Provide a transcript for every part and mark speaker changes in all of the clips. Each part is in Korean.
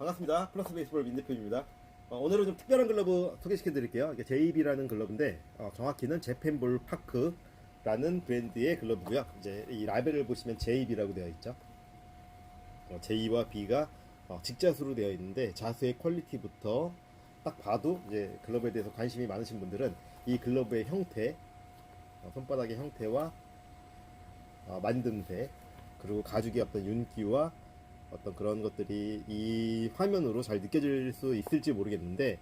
Speaker 1: 반갑습니다. 플러스 베이스볼 민대표입니다. 오늘은 좀 특별한 글러브 소개시켜 드릴게요. 이게 JB라는 글러브인데 정확히는 재팬볼 파크라는 브랜드의 글러브고요. 이제 이 라벨을 보시면 JB라고 되어 있죠. J와 B가 직자수로 되어 있는데 자수의 퀄리티부터 딱 봐도 이제 글러브에 대해서 관심이 많으신 분들은 이 글러브의 형태, 손바닥의 형태와 만듦새, 그리고 가죽의 어떤 윤기와 어떤 그런 것들이 이 화면으로 잘 느껴질 수 있을지 모르겠는데,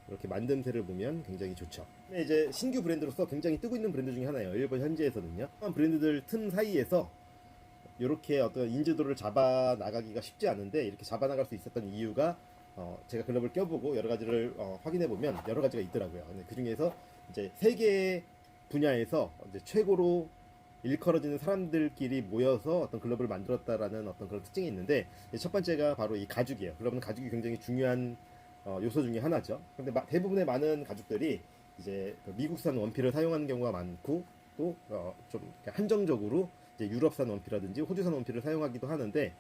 Speaker 1: 이렇게 만듦새를 보면 굉장히 좋죠. 근데 이제 신규 브랜드로서 굉장히 뜨고 있는 브랜드 중에 하나예요. 일본 현지에서는요. 브랜드들 틈 사이에서 이렇게 어떤 인지도를 잡아 나가기가 쉽지 않은데, 이렇게 잡아 나갈 수 있었던 이유가 제가 글러브를 껴보고 여러 가지를 확인해 보면 여러 가지가 있더라고요. 근데 그 중에서 이제 세계 분야에서 이제 최고로 일컬어지는 사람들끼리 모여서 어떤 글러브를 만들었다라는 어떤 그런 특징이 있는데, 첫 번째가 바로 이 가죽이에요. 글러브는 가죽이 굉장히 중요한 요소 중에 하나죠. 근데 대부분의 많은 가죽들이 이제 미국산 원피를 사용하는 경우가 많고, 또 좀 한정적으로 이제 유럽산 원피라든지 호주산 원피를 사용하기도 하는데,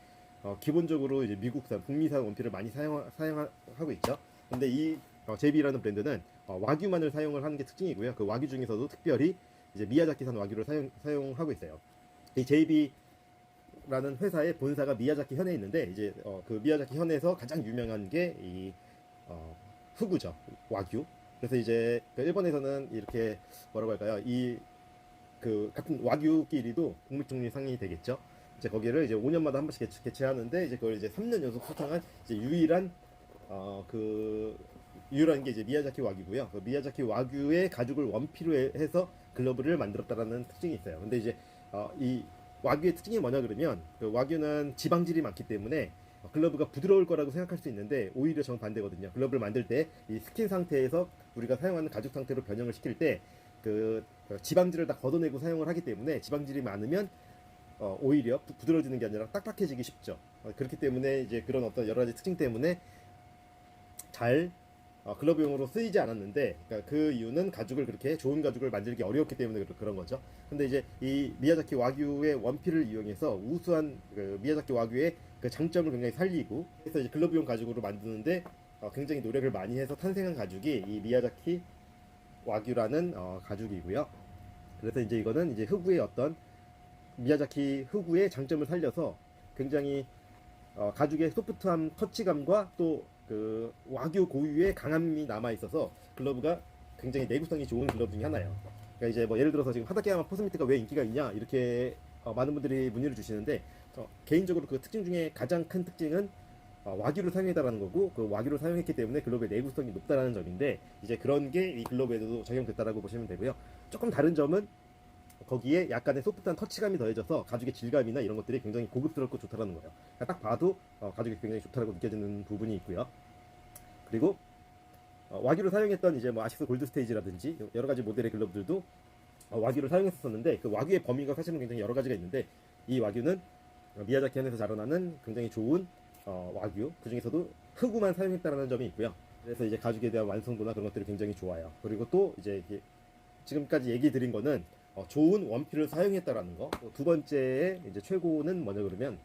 Speaker 1: 기본적으로 이제 미국산, 북미산 원피를 많이 사용하고 있죠. 근데 이 JB라는 브랜드는 와규만을 사용을 하는 게 특징이고요. 그 와규 중에서도 특별히 이제 미야자키산 와규를 사용하고 있어요. 이 JB라는 회사의 본사가 미야자키 현에 있는데, 이제 그 미야자키 현에서 가장 유명한 게 이 후구죠, 와규. 그래서 이제 일본에서는 이렇게 뭐라고 할까요? 이 그 같은 와규끼리도 국립종립상이 되겠죠. 이제 거기를 이제 5년마다 한 번씩 개최하는데, 이제 그걸 이제 3년 연속 수상한 이제 유일한 유일한 게 이제 미야자키 와규고요. 그 미야자키 와규의 가죽을 원피로 해서 글러브를 만들었다라는 특징이 있어요. 근데 이제 이 와규의 특징이 뭐냐 그러면, 그 와규는 지방질이 많기 때문에 글러브가 부드러울 거라고 생각할 수 있는데, 오히려 정반대거든요. 글러브를 만들 때 이 스킨 상태에서 우리가 사용하는 가죽 상태로 변형을 시킬 때 그 지방질을 다 걷어내고 사용을 하기 때문에, 지방질이 많으면 오히려 부드러워지는 게 아니라 딱딱해지기 쉽죠. 그렇기 때문에 이제 그런 어떤 여러 가지 특징 때문에 잘 글러브용으로 쓰이지 않았는데, 그러니까 그 이유는 가죽을 그렇게 좋은 가죽을 만들기 어려웠기 때문에 그런 거죠. 근데 이제 이 미야자키 와규의 원피를 이용해서 우수한 그 미야자키 와규의 그 장점을 굉장히 살리고, 그래서 이제 글러브용 가죽으로 만드는데 굉장히 노력을 많이 해서 탄생한 가죽이 이 미야자키 와규라는 가죽이고요. 그래서 이제 이거는 이제 흑우의 어떤 미야자키 흑우의 장점을 살려서 굉장히 가죽의 소프트함, 터치감과 또 그 와규 고유의 강함이 남아 있어서 글러브가 굉장히 내구성이 좋은 글러브 중에 하나예요. 그러니까 이제 뭐 예를 들어서 지금 하다케야마 포스미트가 왜 인기가 있냐, 이렇게 많은 분들이 문의를 주시는데, 개인적으로 그 특징 중에 가장 큰 특징은 와규를 사용했다라는 거고, 그 와규를 사용했기 때문에 글러브의 내구성이 높다라는 점인데, 이제 그런 게 이 글러브에도 적용됐다라고 보시면 되고요. 조금 다른 점은 거기에 약간의 소프트한 터치감이 더해져서 가죽의 질감이나 이런 것들이 굉장히 고급스럽고 좋다라는 거예요. 그러니까 딱 봐도 가죽이 굉장히 좋다라고 느껴지는 부분이 있고요. 그리고 와규를 사용했던 이제 뭐 아식스 골드 스테이지라든지 여러 가지 모델의 글러브들도 와규를 사용했었는데, 그 와규의 범위가 사실은 굉장히 여러 가지가 있는데, 이 와규는 미야자키 현에서 자라나는 굉장히 좋은 와규, 그 중에서도 흑우만 사용했다라는 점이 있고요. 그래서 이제 가죽에 대한 완성도나 그런 것들이 굉장히 좋아요. 그리고 또 이제 지금까지 얘기 드린 거는 좋은 원피를 사용했다라는 거. 두 번째에 이제 최고는 뭐냐 그러면,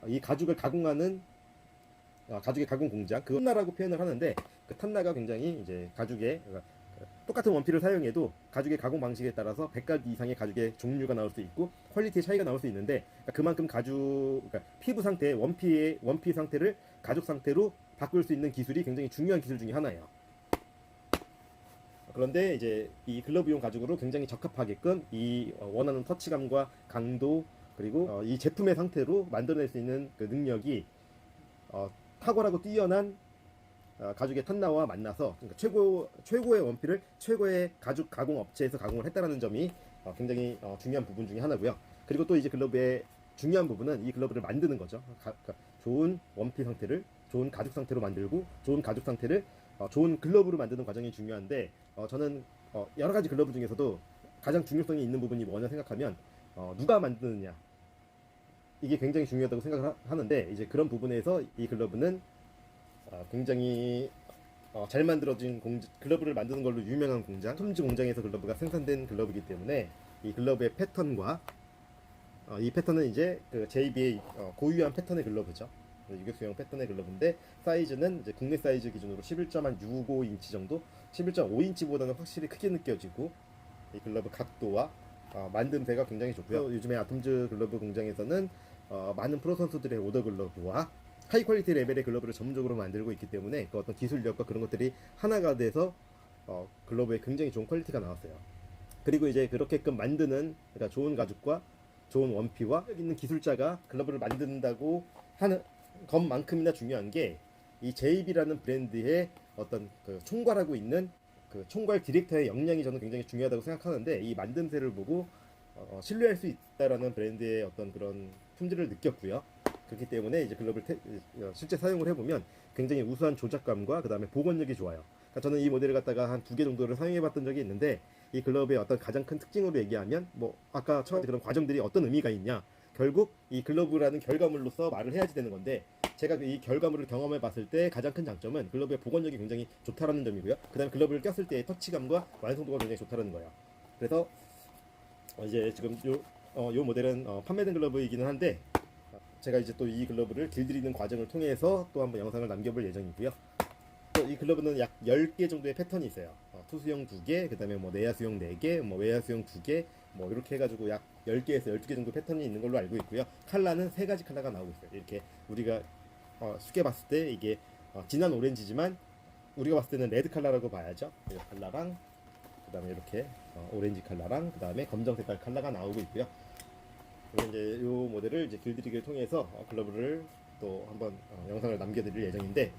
Speaker 1: 이 가죽을 가공하는 가죽의 가공 공장, 그 탄나라고 표현을 하는데, 그 탄나가 굉장히 이제 가죽에 똑같은 원피를 사용해도 가죽의 가공 방식에 따라서 100가지 이상의 가죽의 종류가 나올 수 있고 퀄리티의 차이가 나올 수 있는데, 그만큼 그러니까 피부 상태, 원피 상태를 가죽 상태로 바꿀 수 있는 기술이 굉장히 중요한 기술 중에 하나예요. 그런데 이제 이 글러브용 가죽으로 굉장히 적합하게끔 이 원하는 터치감과 강도, 그리고 이 제품의 상태로 만들어낼 수 있는 그 능력이 탁월하고 뛰어난 가죽의 탄나와 만나서, 그러니까 최고의 원피를 최고의 가죽 가공 업체에서 가공을 했다라는 점이 굉장히 중요한 부분 중에 하나고요. 그리고 또 이제 글러브의 중요한 부분은 이 글러브를 만드는 거죠. 그러니까 좋은 원피 상태를 좋은 가죽 상태로 만들고, 좋은 가죽 상태를 좋은 글러브로 만드는 과정이 중요한데, 저는 여러 가지 글러브 중에서도 가장 중요성이 있는 부분이 뭐냐 생각하면, 누가 만드느냐, 이게 굉장히 중요하다고 생각을 하는데, 이제 그런 부분에서 이 글러브는 굉장히 잘 만들어진 글러브를 만드는 걸로 유명한 공장, 톰즈 공장에서 글러브가 생산된 글러브이기 때문에, 이 글러브의 패턴과 이 패턴은 이제 그 JB의 고유한 패턴의 글러브죠. 유격수용 패턴의 글러브인데 사이즈는 이제 국내 사이즈 기준으로 11.65인치 정도, 11.5인치보다는 확실히 크게 느껴지고 이 글러브 각도와 만듦새가 굉장히 좋고요. 요즘에 아톰즈 글러브 공장에서는 많은 프로 선수들의 오더 글러브와 하이 퀄리티 레벨의 글러브를 전문적으로 만들고 있기 때문에 그 어떤 기술력과 그런 것들이 하나가 돼서 글러브에 굉장히 좋은 퀄리티가 나왔어요. 그리고 이제 그렇게끔 만드는, 그러니까 좋은 가죽과 좋은 원피와 있는 기술자가 글러브를 만든다고 하는 것만큼이나 중요한 게 이 JB라는 브랜드의 어떤 그 총괄하고 있는 그 총괄 디렉터의 역량이 저는 굉장히 중요하다고 생각하는데, 이 만듦새를 보고 신뢰할 수 있다라는 브랜드의 어떤 그런 품질을 느꼈고요. 그렇기 때문에 이제 글러브를 실제 사용을 해보면 굉장히 우수한 조작감과 그 다음에 복원력이 좋아요. 그러니까 저는 이 모델을 갖다가 한 2개 정도를 사용해봤던 적이 있는데, 이 글러브의 어떤 가장 큰 특징으로 얘기하면 뭐 아까 처음 그런 과정들이 어떤 의미가 있냐, 결국 이 글러브라는 결과물로서 말을 해야지 되는 건데, 제가 이 결과물을 경험해 봤을 때 가장 큰 장점은 글러브의 복원력이 굉장히 좋다라는 점이고요. 그 다음에 글러브를 꼈을 때의 터치감과 완성도가 굉장히 좋다라는 거예요. 그래서 이제 지금 요 모델은 판매된 글러브이기는 한데, 제가 이제 또 이 글러브를 길들이는 과정을 통해서 또 한번 영상을 남겨볼 예정이고요. 또 이 글러브는 약 10개 정도의 패턴이 있어요. 투수용 2개, 그 다음에 뭐 내야수용 4개, 뭐 외야수용 2개, 뭐 이렇게 해가지고 약 10개에서 12개 정도 패턴이 있는 걸로 알고 있고요. 컬러는 3가지 컬러가 나오고 있어요. 이렇게 우리가 쉽게 봤을 때 이게 진한 오렌지지만 우리가 봤을 때는 레드 컬러라고 봐야죠. 이 컬러랑 그 다음에 이렇게 오렌지 컬러랑 그 다음에 검정 색깔 컬러가 나오고 있고요. 그리고 이제 이 모델을 이제 길들이기를 통해서 글러브를 또 한번 영상을 남겨드릴 예정인데,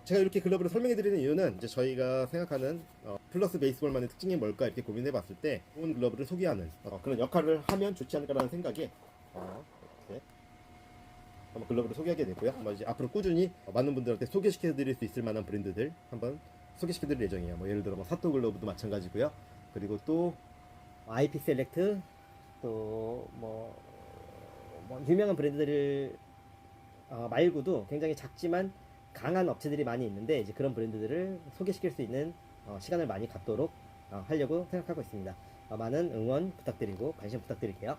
Speaker 1: 제가 이렇게 글러브를 설명해 드리는 이유는 이제 저희가 생각하는 플러스 베이스볼만의 특징이 뭘까 이렇게 고민해 봤을 때 좋은 글러브를 소개하는 그런 역할을 하면 좋지 않을까라는 생각에 이렇게 한번 글러브를 소개하게 되고요. 한번 이제 앞으로 꾸준히 많은 분들한테 소개시켜 드릴 수 있을 만한 브랜드들 한번 소개시켜 드릴 예정이에요. 뭐 예를 들어 뭐 사토 글러브도 마찬가지고요. 그리고 또
Speaker 2: IP 셀렉트, 또 뭐 유명한 브랜드들 말고도 굉장히 작지만 강한 업체들이 많이 있는데, 이제 그런 브랜드들을 소개시킬 수 있는 시간을 많이 갖도록 하려고 생각하고 있습니다. 많은 응원 부탁드리고 관심 부탁드릴게요.